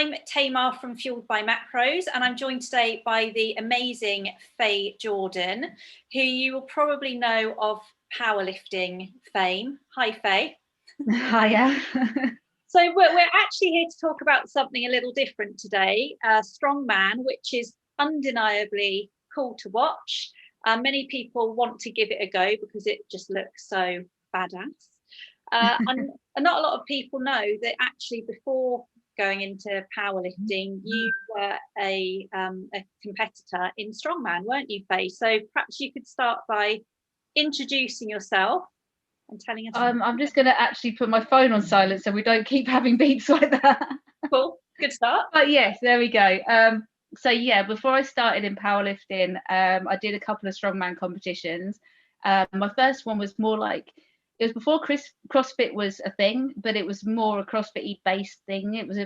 I'm Tamar from Fueled by Macros, and I'm joined today by the amazing Faye Jordan, who you will probably know of powerlifting fame. Hi, Faye. Hiya. So we're actually here to talk about something a little different today, Strongman, which is undeniably cool to watch. Many people want to give it a go because it just looks so badass. And not a lot of people know that actually before going into powerlifting, you were a competitor in Strongman, weren't you, Faye? So perhaps you could start by introducing yourself and telling us. I'm just going to actually put my phone on silent so we don't keep having beeps like that. Cool, good start. But yes, there we go. So yeah, before I started in powerlifting, I did a couple of strongman competitions. My first one was more like, it was before CrossFit was a thing, but it was more a CrossFit based thing. It was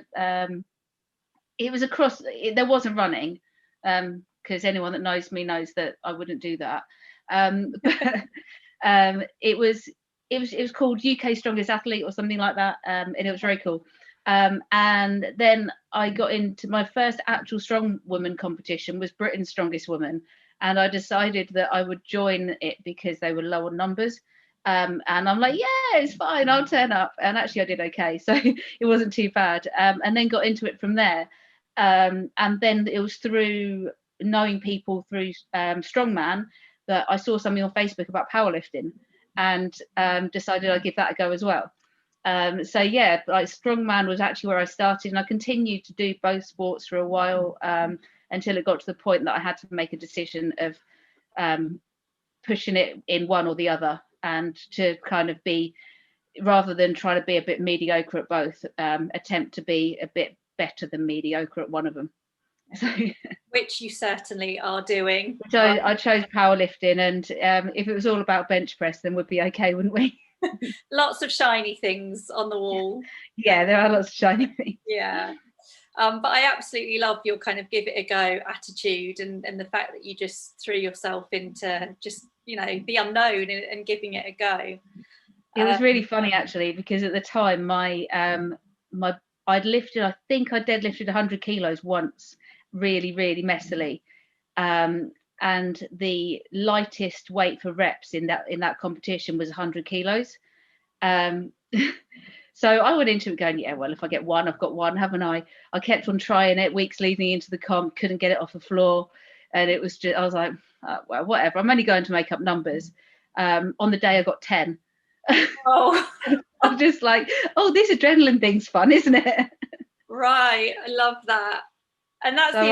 there wasn't running, because anyone that knows me knows that I wouldn't do that. But it was called UK Strongest Athlete or something like that, and it was very cool. And then I got into my first actual strong woman competition was Britain's Strongest Woman, and I decided that I would join it because they were low on numbers. And I'm like, yeah, it's fine, I'll turn up. And actually I did okay, so it wasn't too bad. And then got into it from there. And then it was through knowing people through Strongman that I saw something on Facebook about powerlifting, and decided I'd give that a go as well. So yeah, like Strongman was actually where I started, and I continued to do both sports for a while, until it got to the point that I had to make a decision of pushing it in one or the other, and to kind of be, rather than try to be a bit mediocre at both, attempt to be a bit better than mediocre at one of them. So, which you certainly are doing. So I chose powerlifting, and if it was all about bench press, then we'd be okay, wouldn't we? Lots of shiny things on the wall. Yeah, there are lots of shiny things. Yeah. But I absolutely love your kind of give it a go attitude, and the fact that you just threw yourself into just, the unknown and giving it a go. It was really funny actually, because at the time I deadlifted 100 kilos once, really, really messily. And the lightest weight for reps in that competition was 100 kilos. So I went into it going, yeah, well, if I get one, I've got one, haven't I? I kept on trying it weeks leading into the comp, couldn't get it off the floor. And it was just, I was like, well, whatever, I'm only going to make up numbers. On the day I got 10. Oh. I'm just like, oh, this adrenaline thing's fun, isn't it? Right, I love that. And that's so I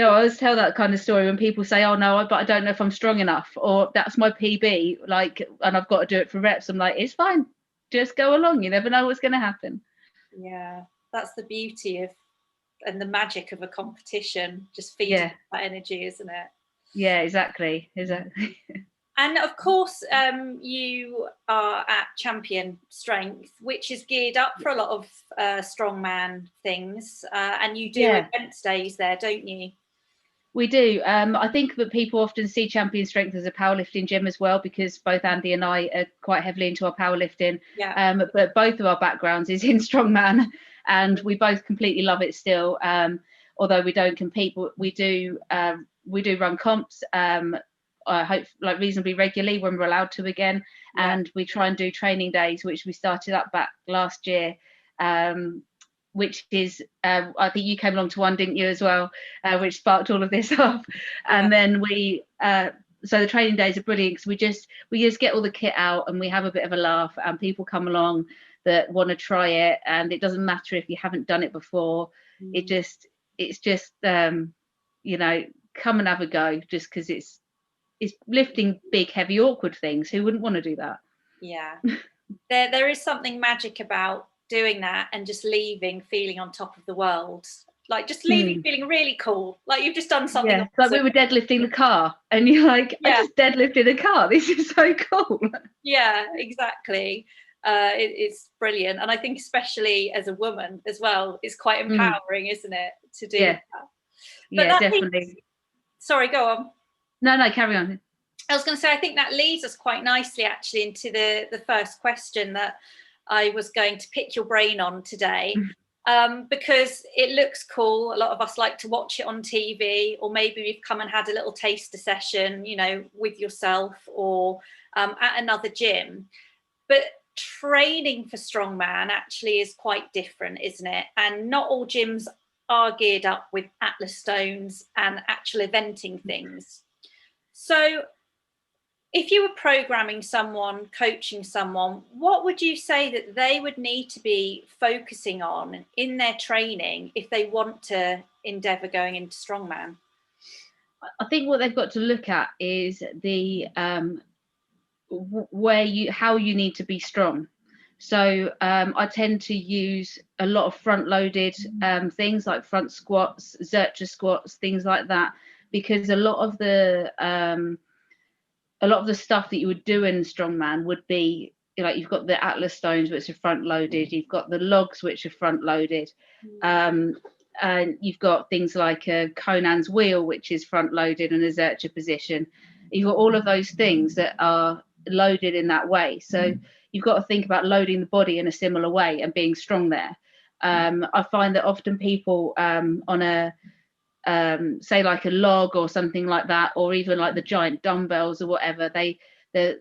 always tell that kind of story when people say, oh no, but I don't know if I'm strong enough, or that's my PB, like, and I've got to do it for reps. I'm like, it's fine, just go along, you never know what's going to happen. Yeah, that's the beauty of and the magic of a competition, just feeding that energy, isn't it? Yeah, exactly. And of course, you are at Champion Strength, which is geared up for a lot of strongman things, and you do events days there, don't you? We do. I think that people often see Champion Strength as a powerlifting gym as well, because both Andy and I are quite heavily into our powerlifting. Yeah. But both of our backgrounds is in strongman, and we both completely love it still. Although we don't compete, but we do run comps. I hope like reasonably regularly when we're allowed to again, and we try and do training days, which we started up back last year, which is I think you came along to one, didn't you, as well, which sparked all of this off. And then so the training days are brilliant because we just get all the kit out and we have a bit of a laugh, and people come along that want to try it, and it doesn't matter if you haven't done it before. It's just come and have a go, just because it's lifting big, heavy, awkward things. Who wouldn't want to do that? Yeah. There is something magic about doing that and just leaving feeling on top of the world. Like just leaving feeling really cool. Like you've just done something. Yeah, like we were deadlifting the car and you're like, I just deadlifted a car. This is so cool. Yeah, exactly. It's brilliant. And I think especially as a woman as well, it's quite empowering, isn't it, to do that? But definitely. Sorry, go on. No, carry on. I was going to say, I think that leads us quite nicely actually into the first question that I was going to pick your brain on today. because it looks cool. A lot of us like to watch it on TV, or maybe we've come and had a little taster session, you know, with yourself or at another gym. But training for strongman actually is quite different, isn't it? And not all gyms are geared up with Atlas stones and actual eventing things. So if you were programming someone, coaching someone, what would you say that they would need to be focusing on in their training if they want to endeavour going into strongman? I think what they've got to look at is the how you need to be strong. So I tend to use a lot of front-loaded things like front squats, Zercher squats, things like that, because a lot of the stuff that you would do in strongman would be, like, you've got the Atlas stones which are front loaded, you've got the logs which are front loaded, and you've got things like a Conan's wheel which is front loaded and a Zercher position. You've got all of those things that are loaded in that way. So you've got to think about loading the body in a similar way and being strong there. I find that often people on a say like a log or something like that, or even like the giant dumbbells or whatever, they're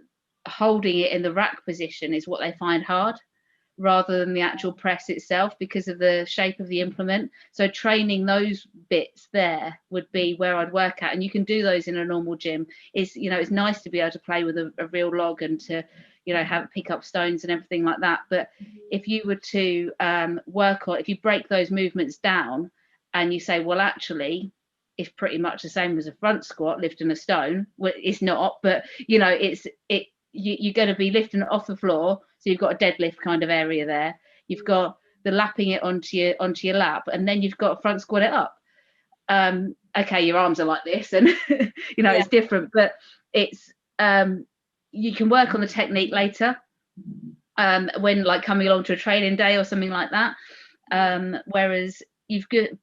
holding it in the rack position is what they find hard, rather than the actual press itself, because of the shape of the implement. So training those bits there would be where I'd work at, and you can do those in a normal gym. It's, you know, it's nice to be able to play with a real log and to, you know, pick up stones and everything like that. But if you were to work on, if you break those movements down and you say, well, actually it's pretty much the same as a front squat lifting a stone. Well, it's not, but you know, you're going to be lifting it off the floor, so you've got a deadlift kind of area there, you've got the lapping it onto your lap, and then you've got front squat it up. Okay, your arms are like this, and you know, it's different, but it's you can work on the technique later, when like coming along to a training day or something like that, whereas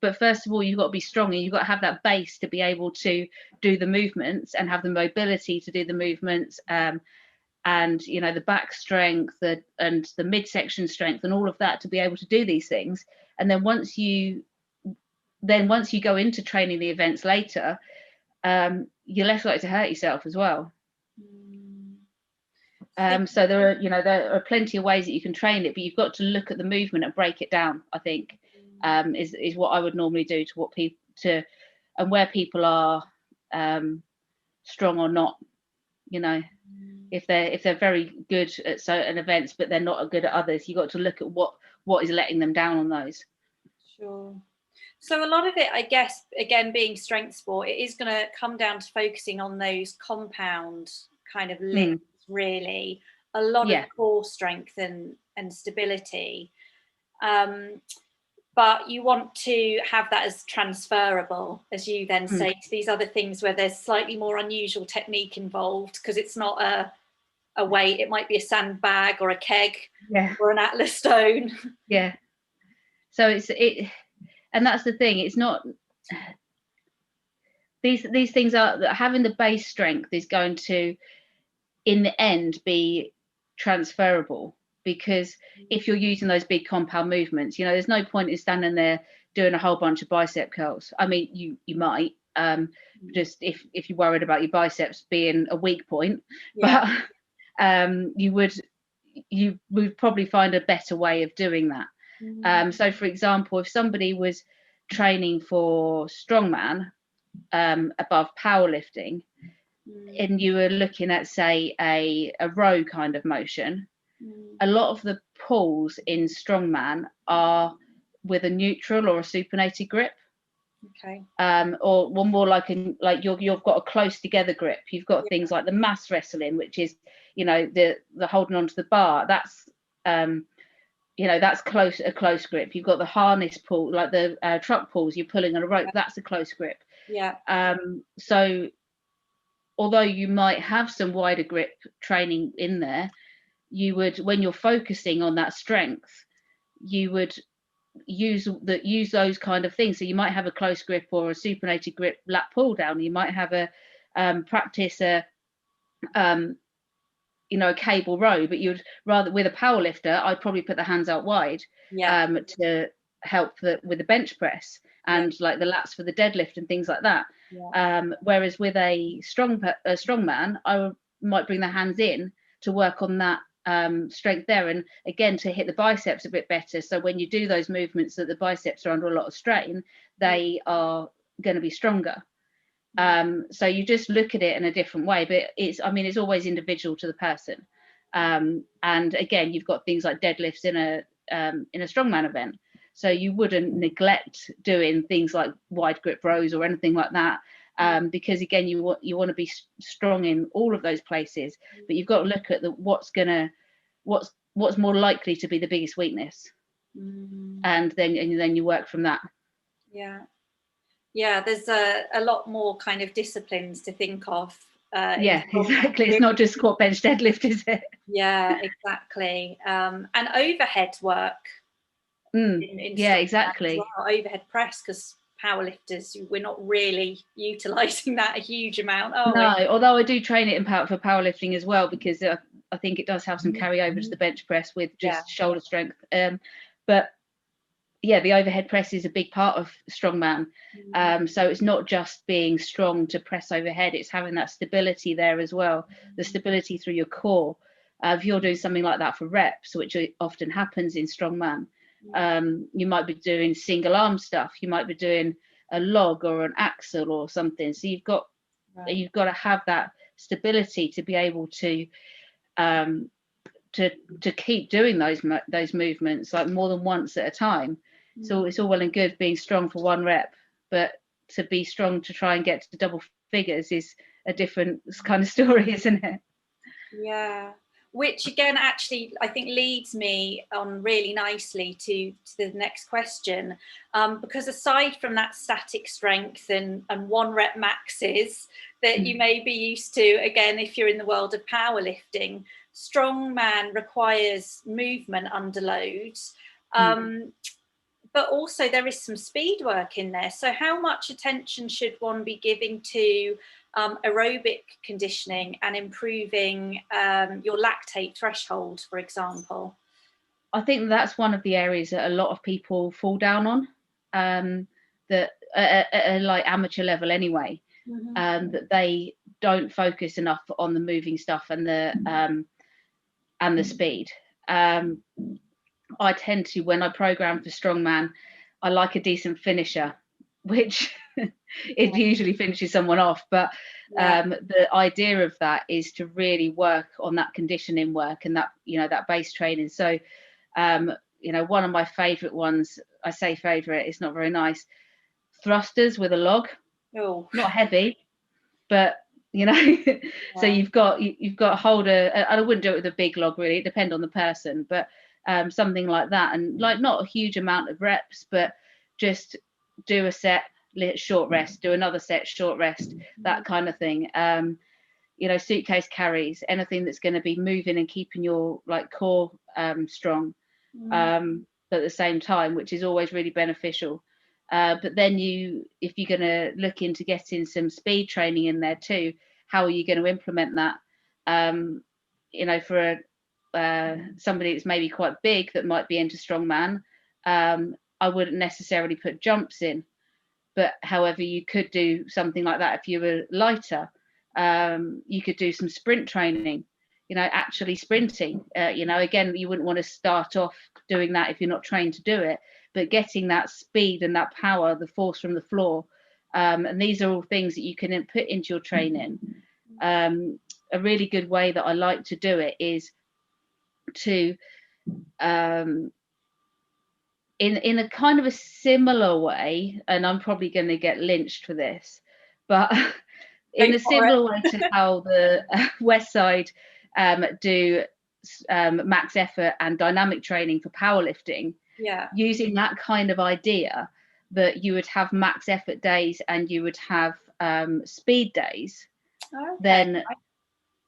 but first of all, you've got to be strong, and you've got to have that base to be able to do the movements and have the mobility to do the movements, and you know, the back strength and the midsection strength and all of that to be able to do these things. And then once you go into training the events later, you're less likely to hurt yourself as well. So there are plenty of ways that you can train it, but you've got to look at the movement and break it down, I think, is what I would normally do and where people are strong or not. You know, if they're very good at certain events but they're not good at others, you've got to look at what is letting them down on those. Sure. So a lot of it, I guess, again, being strength sport, it is going to come down to focusing on those compound kind of lifts, really. A lot of core strength and stability. But you want to have that as transferable, as you then say, to these other things where there's slightly more unusual technique involved, because it's not a weight, it might be a sandbag or a keg or an Atlas stone. Yeah. So and that's the thing, it's not, these things are, having the base strength is going to, in the end, be transferable. Because if you're using those big compound movements, you know, there's no point in standing there doing a whole bunch of bicep curls. I mean, you might, just if you're worried about your biceps being a weak point, but you would probably find a better way of doing that. So for example, if somebody was training for strongman above powerlifting, and you were looking at, say, a row kind of motion, a lot of the pulls in strongman are with a neutral or a supinated grip. Okay. Or one more like you've got a close together grip. You've got things like the mass wrestling, which is, you know, the holding onto the bar. That's you know, that's a close grip. You've got the harness pull, like the truck pulls, you're pulling on a rope. That's a close grip. Yeah. So although you might have some wider grip training in there, you would, when you're focusing on that strength, you would use those kind of things. So you might have a close grip or a supinated grip lat pull down. You might have a practice a cable row, but you'd rather, with a power lifter, I'd probably put the hands out wide to help with the bench press and like the lats for the deadlift and things like that. Whereas with a strong man, I might bring the hands in to work on that strength there, and again to hit the biceps a bit better. So when you do those movements that the biceps are under a lot of strain, they are going to be stronger. So you just look at it in a different way, but it's always individual to the person. And again, you've got things like deadlifts in a strongman event, so you wouldn't neglect doing things like wide grip rows or anything like that, because again, you want to be strong in all of those places, but you've got to look at what's more likely to be the biggest weakness, and then you work from that. There's a lot more kind of disciplines to think of. Exactly. It's not just squat, bench, deadlift, is it? Yeah, exactly. And overhead work. Exactly. Well, overhead press, because powerlifters, we're not really utilising that a huge amount, are we? Although I do train it for powerlifting as well, because I think it does have some carryover to the bench press with just shoulder strength. But yeah, the overhead press is a big part of strongman. So it's not just being strong to press overhead, it's having that stability there as well, the stability through your core. If you're doing something like that for reps, which often happens in strongman, you might be doing single arm stuff, you might be doing a log or an axle or something. So you've got to have that stability to be able to keep doing those movements like more than once at a time. So it's all well and good being strong for one rep, but to be strong to try and get to double figures is a different kind of story, isn't it? Yeah, which again actually I think leads me on really nicely to the next question, because aside from that static strength and 1 rep maxes that you may be used to, again, if you're in the world of powerlifting, strongman requires movement under load. But also there is some speed work in there. So how much attention should one be giving to aerobic conditioning and improving your lactate threshold, for example? I think that's one of the areas that a lot of people fall down on, that at like amateur level anyway, that they don't focus enough on the moving stuff and the speed. I tend to, when I program for strongman, I like a decent finisher, which it usually finishes someone off. But the idea of that is to really work on that conditioning work and that, that base training. So, one of my favorite ones, I say favorite, it's not very nice, thrusters with a log. Not heavy, but so you've got to hold I wouldn't do it with a big log, really. It depends on the person, but something like that, and like not a huge amount of reps, but just do a set, short rest, do another set, short rest, that kind of thing. Suitcase carries, anything that's going to be moving and keeping your like core strong, but at the same time, which is always really beneficial. But then if you're going to look into getting some speed training in there too, how are you going to implement that? For somebody that's maybe quite big that might be into strongman, I wouldn't necessarily put jumps in, but however, you could do something like that. If you were lighter, you could do some sprint training, actually sprinting. Again, you wouldn't want to start off doing that if you're not trained to do it, but getting that speed and that power, the force from the floor. And these are all things that you can put into your training. A really good way that I like to do it is to, in a kind of a similar way, and I'm probably going to get lynched for this, but in a similar way to how the West Side do max effort and dynamic training for powerlifting, using that kind of idea, that you would have max effort days and you would have speed days. Then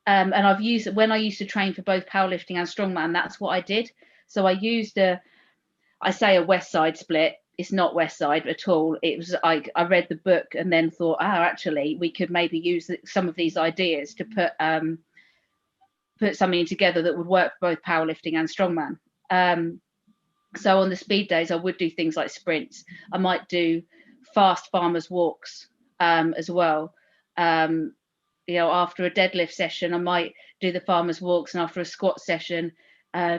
and I've used, when I used to train for both powerlifting and strongman, that's what I did. So I used I say a West Side split. It's not West Side at all. It was, I read the book and then thought, actually, we could maybe use some of these ideas to put something together that would work for both powerlifting and strongman. So on the speed days, I would do things like sprints. I might do fast farmers walks as well. After a deadlift session, I might do the farmers walks, and after a squat session,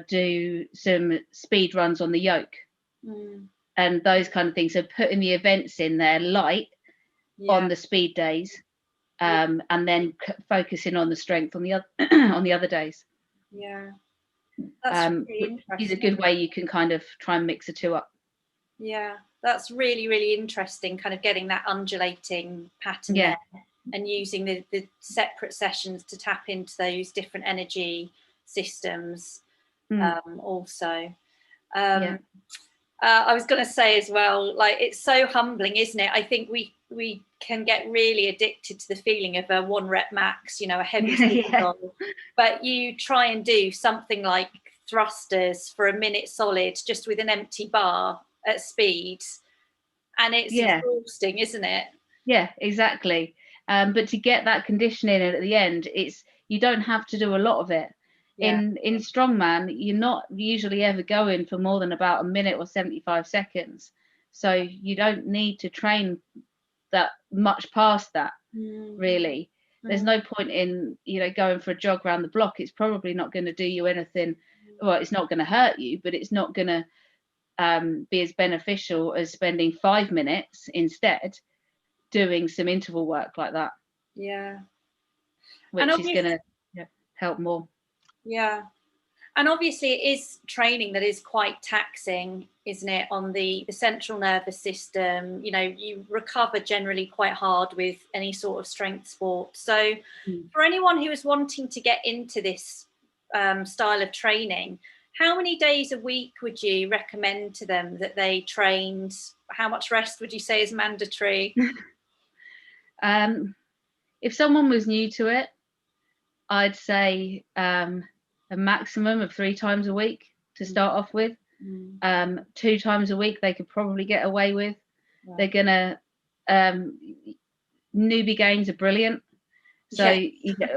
do some speed runs on the yoke and those kind of things. So putting the events in there light on the speed days, and then focusing on the strength on the other on the other days. Yeah, that's really interesting. Is a good way you can kind of try and mix the two up. Yeah, that's really, really interesting, kind of getting that undulating pattern there, and using the separate sessions to tap into those different energy systems also. I was going to say as well, like, it's so humbling, isn't it? I think we can get really addicted to the feeling of a 1 rep max, a heavy single, but you try and do something like thrusters for a minute solid just with an empty bar at speed, and it's exhausting, isn't it? Yeah, exactly. But to get that conditioning at the end, you don't have to do a lot of it. In strongman, you're not usually ever going for more than about a minute or 75 seconds, so you don't need to train that much past that. Really, there's no point in going for a jog around the block. It's probably not going to do you anything. Well, it's not going to hurt you, but it's not going to be as beneficial as spending 5 minutes instead doing some interval work like that. Which is going to help more. And obviously it is training that is quite taxing, isn't it, on the central nervous system. You recover generally quite hard with any sort of strength sport. So for anyone who is wanting to get into this style of training, how many days a week would you recommend to them that they trained? How much rest would you say is mandatory? If someone was new to it, I'd say a maximum of 3 times a week to start off with. 2 times a week they could probably get away with. They're gonna newbie gains are brilliant. So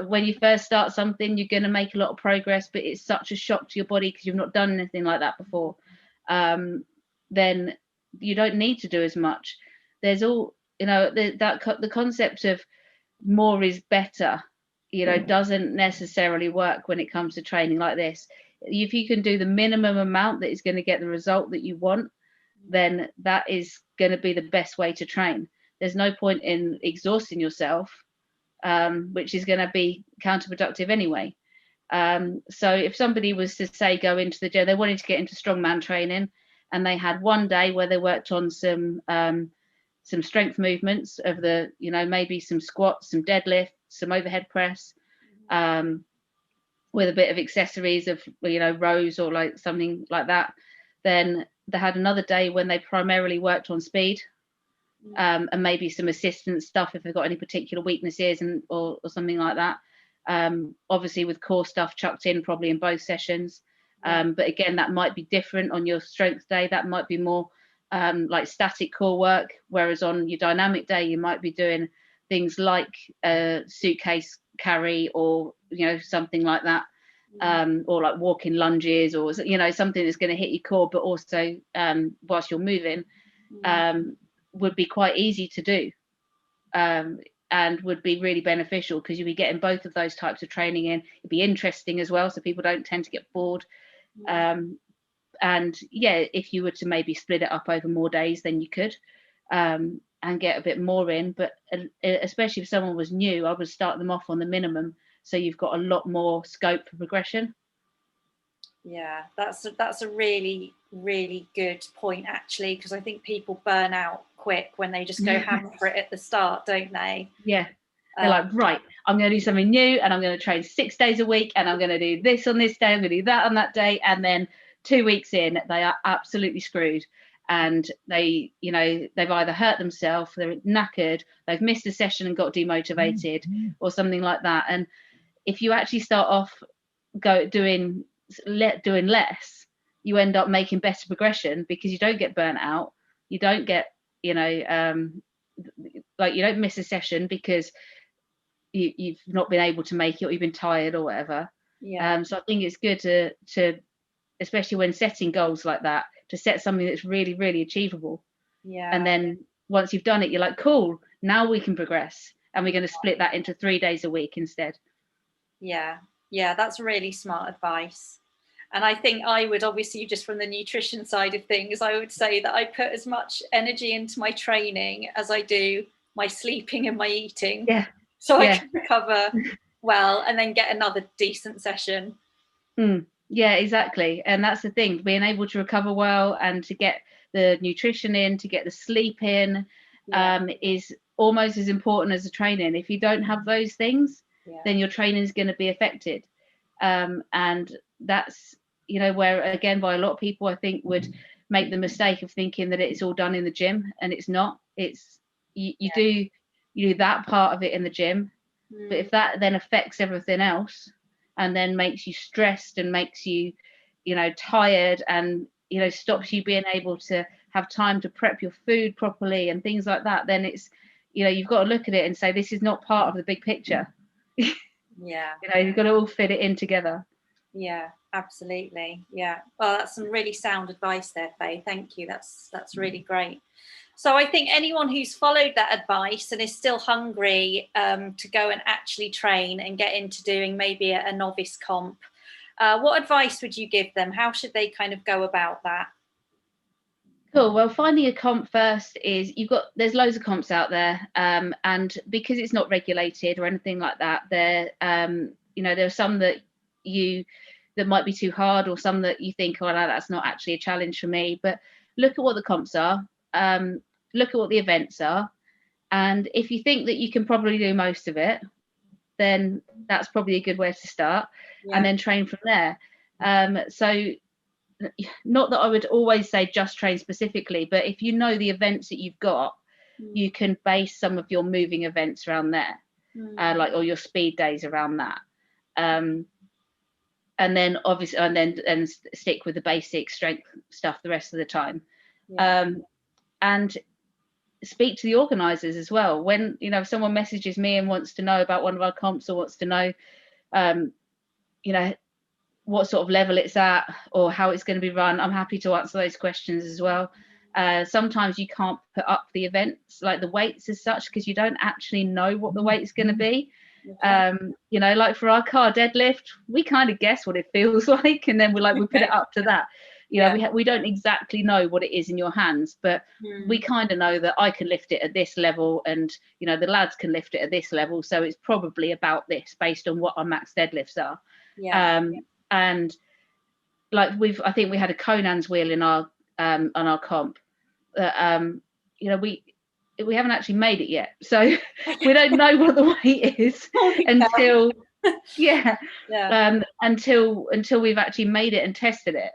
when you first start something, you're going to make a lot of progress, but it's such a shock to your body because you've not done anything like that before. Then you don't need to do as much. There's all, the concept of more is better, doesn't necessarily work when it comes to training like this. If you can do the minimum amount that is going to get the result that you want, then that is going to be the best way to train. There's no point in exhausting yourself, which is going to be counterproductive anyway. So if somebody was to say go into the gym, they wanted to get into strongman training, and they had one day where they worked on some strength movements of the, maybe some squats, some deadlift, some overhead press, with a bit of accessories of, rows or like something like that. Then they had another day when they primarily worked on speed, and maybe some assistance stuff if they've got any particular weaknesses or something like that. Obviously with core stuff chucked in probably in both sessions. But again, that might be different on your strength day. That might be more like static core work, whereas on your dynamic day you might be doing things like suitcase carry or something like that, or like walking lunges, or something that's going to hit your core but also whilst you're moving, would be quite easy to do, and would be really beneficial because you'll be getting both of those types of training in. It'd be interesting as well, so people don't tend to get bored. And if you were to maybe split it up over more days, then you could, and get a bit more in. But especially if someone was new, I would start them off on the minimum, so you've got a lot more scope for progression. Yeah, that's a really, really good point, actually, because I think people burn out quick when they just go ham for it at the start, don't they? Yeah. They're like, right, I'm going to do something new, and I'm going to train 6 days a week, and I'm going to do this on this day, I'm going to do that on that day, and then 2 weeks in, they are absolutely screwed, and they've either hurt themselves, they're knackered, they've missed a session and got demotivated, or something like that. And if you actually start off doing less, you end up making better progression because you don't get burnt out, you don't get you don't miss a session because you've not been able to make it, or you've been tired or whatever. So I think it's good to especially when setting goals like that, to set something that's really, really achievable. Yeah. And then once you've done it, you're like, cool, now we can progress, and we're going to split that into 3 days a week instead. Yeah, that's really smart advice. And I think I would, obviously, just from the nutrition side of things, I would say that I put as much energy into my training as I do my sleeping and my eating. Yeah. So I can recover well and then get another decent session. Yeah, exactly. And that's the thing, being able to recover well and to get the nutrition in, to get the sleep in, is almost as important as the training. If you don't have those things, then your training is going to be affected. And that's, you know, where, again, by a lot of people, I think, would make the mistake of thinking that it's all done in the gym, and it's not. It's you do that part of it in the gym, but if that then affects everything else, and then makes you stressed and makes you, you know, tired, and, you know, stops you being able to have time to prep your food properly and things like that, then it's, you know, you've got to look at it and say, this is not part of the big picture. Yeah. You know, you've got to all fit it in together. Yeah, absolutely. Yeah. Well, that's some really sound advice there, Faye. Thank you. That's really great. So I think anyone who's followed that advice and is still hungry to go and actually train and get into doing maybe a novice comp, what advice would you give them? How should they kind of go about that? Cool. Well, finding a comp first is, there's loads of comps out there, and because it's not regulated or anything like that, you know, there's some that might be too hard, or some that you think, oh no, that's not actually a challenge for me. But look at what the comps are, look at what the events are, and if you think that you can probably do most of it, then that's probably a good way to start, and then train from there. So not that I would always say just train specifically, but if you know the events that you've got, you can base some of your moving events around there, like, or your speed days around that. And then obviously, and stick with the basic strength stuff the rest of the time. And speak to the organisers as well. When, you know, if someone messages me and wants to know about one of our comps, or wants to know, you know, what sort of level it's at or how it's going to be run, I'm happy to answer those questions as well. Sometimes you can't put up the events, like the weights as such, because you don't actually know what the weight's going to be. You know, like for our car deadlift, we kind of guess what it feels like, and then we put it up to that. You know, we don't exactly know what it is in your hands, but we kind of know that I can lift it at this level, and, you know, the lads can lift it at this level, so it's probably about this based on what our max deadlifts are. And like I think we had a Conan's wheel in our on our comp that you know, we haven't actually made it yet, so we don't know what the weight is until until we've actually made it and tested it.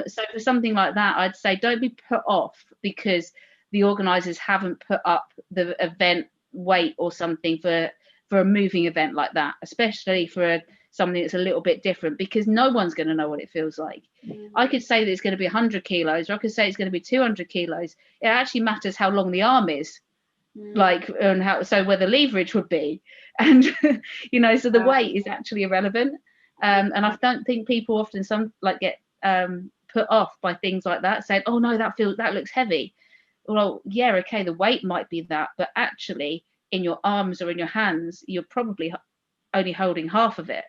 So for something like that, I'd say don't be put off because the organisers haven't put up the event weight or something for a moving event like that, especially for something that's a little bit different, because no one's going to know what it feels like. I could say that it's going to be 100 kilos, or I could say it's going to be 200 kilos. It actually matters how long the arm is, like, and where the leverage would be, and you know, so the weight is actually irrelevant. And I don't think people often get put off by things like that, saying, oh no, that looks heavy. Well, yeah, okay, the weight might be that, but actually in your arms or in your hands, you're probably only holding half of it.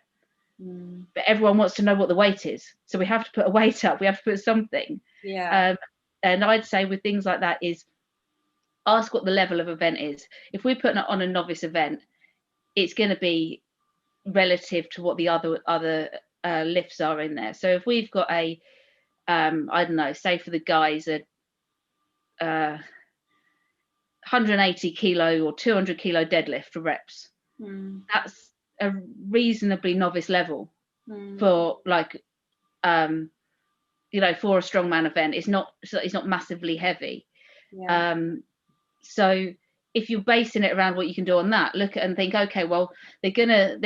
But everyone wants to know what the weight is, so we have to put a weight up, we have to put something. And I'd say with things like that is ask what the level of event is. If we're putting it on a novice event, it's going to be relative to what the other lifts are in there. So if we've got a I don't know, say for the guys a 180 kilo or 200 kilo deadlift for reps, that's a reasonably novice level for, like, you know, for a strongman event. It's not massively heavy. So if you're basing it around what you can do on that, look at and think, okay, well, they're gonna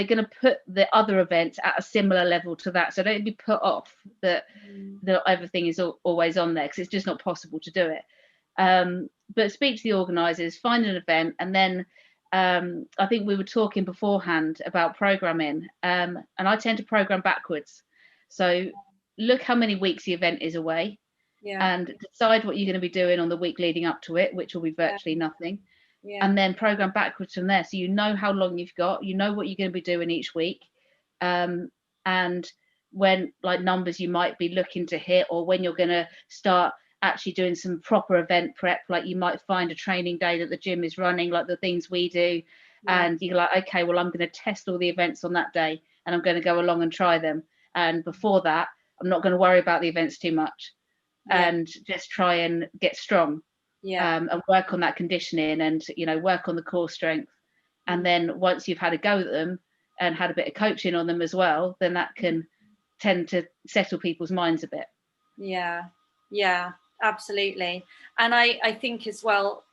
put the other events at a similar level to that, so don't be put off that everything is always on there, because it's just not possible to do it. But speak to the organisers, find an event, and then I think we were talking beforehand about programming, and I tend to program backwards. So look how many weeks the event is away, and decide what you're going to be doing on the week leading up to it, which will be virtually nothing. And then program backwards from there. So you know how long you've got, you know what you're going to be doing each week. And when like numbers you might be looking to hit, or when you're going to start actually doing some proper event prep, like you might find a training day that the gym is running, like the things we do. And you're like, okay, well, I'm going to test all the events on that day and I'm going to go along and try them. And before that, I'm not going to worry about the events too much and just try and get strong. And work on that conditioning and, you know, work on the core strength. And then once you've had a go at them and had a bit of coaching on them as well, then that can tend to settle people's minds a bit. Yeah, absolutely. And I think as well,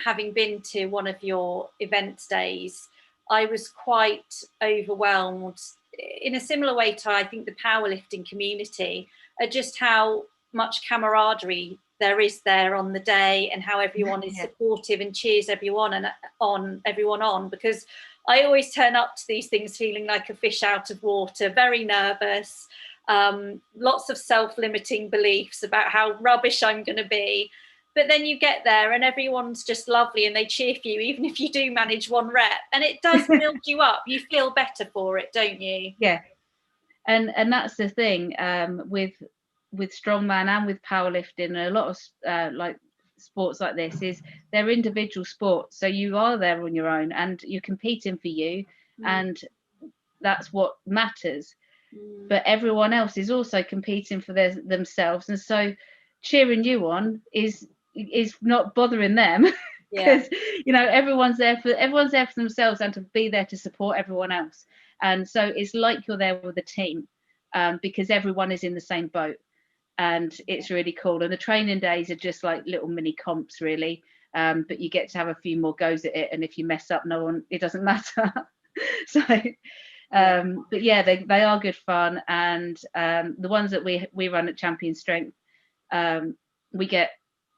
having been to one of your event days, I was quite overwhelmed in a similar way to, I think, the powerlifting community, just how much camaraderie there is there on the day, and how everyone is supportive and cheers everyone on, because I always turn up to these things feeling like a fish out of water, very nervous, lots of self-limiting beliefs about how rubbish I'm going to be. But then you get there and everyone's just lovely and they cheer for you, even if you do manage one rep, and it does build you up. You feel better for it, don't you? Yeah. And that's the thing, with strongman and with powerlifting and a lot of like sports like this, is they're individual sports, so you are there on your own and you're competing for you, and that's what matters. But everyone else is also competing for themselves, and so cheering you on is not bothering them, because you know everyone's there for themselves and to be there to support everyone else. And so it's like you're there with a team, because everyone is in the same boat, and it's really cool. And the training days are just like little mini comps, really, but you get to have a few more goes at it, and if you mess up, it doesn't matter. So but yeah, they are good fun. And the ones that we run at Champion Strength, we get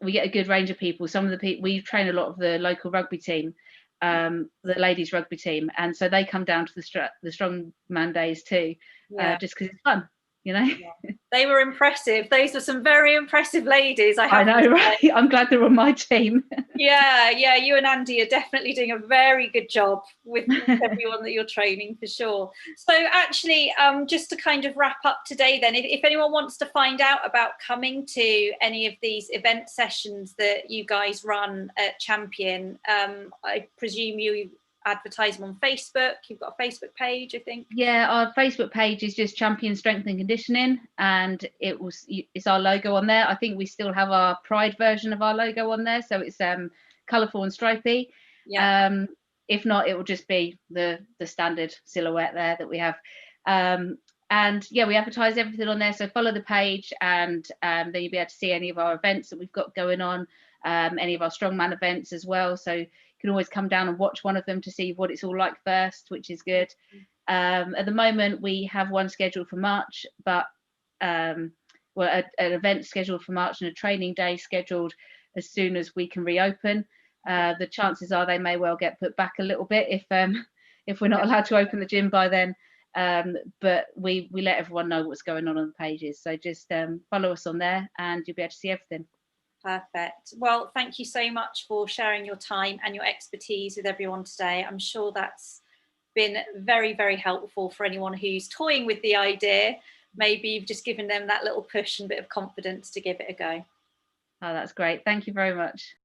a good range of people. Some of the people, we train a lot of the local rugby team, the ladies rugby team, and so they come down to the strongman days too, just because it's fun, you know. They were impressive. Those were some very impressive ladies. I know, right? I'm glad they're on my team. Yeah, you and Andy are definitely doing a very good job with everyone that you're training, for sure. So actually, just to kind of wrap up today then, if anyone wants to find out about coming to any of these event sessions that you guys run at Champion, I presume you advertise them on Facebook. You've got a Facebook page, I think. Yeah, our Facebook page is just Champion Strength and Conditioning, and it's our logo on there. I think we still have our Pride version of our logo on there, so it's colourful and stripy. If not, it will just be the standard silhouette there that we have. And yeah, we advertise everything on there, so follow the page, and then you'll be able to see any of our events that we've got going on, any of our strongman events as well. So you can always come down and watch one of them to see what it's all like first, which is good. At the moment, we have one scheduled for March, but an event scheduled for March and a training day scheduled as soon as we can reopen. The chances are they may well get put back a little bit if we're not allowed to open the gym by then. But we let everyone know what's going on the pages. So just follow us on there and you'll be able to see everything. Perfect. Well, thank you so much for sharing your time and your expertise with everyone today. I'm sure that's been very, very helpful for anyone who's toying with the idea. Maybe you've just given them that little push and bit of confidence to give it a go. Oh, that's great. Thank you very much.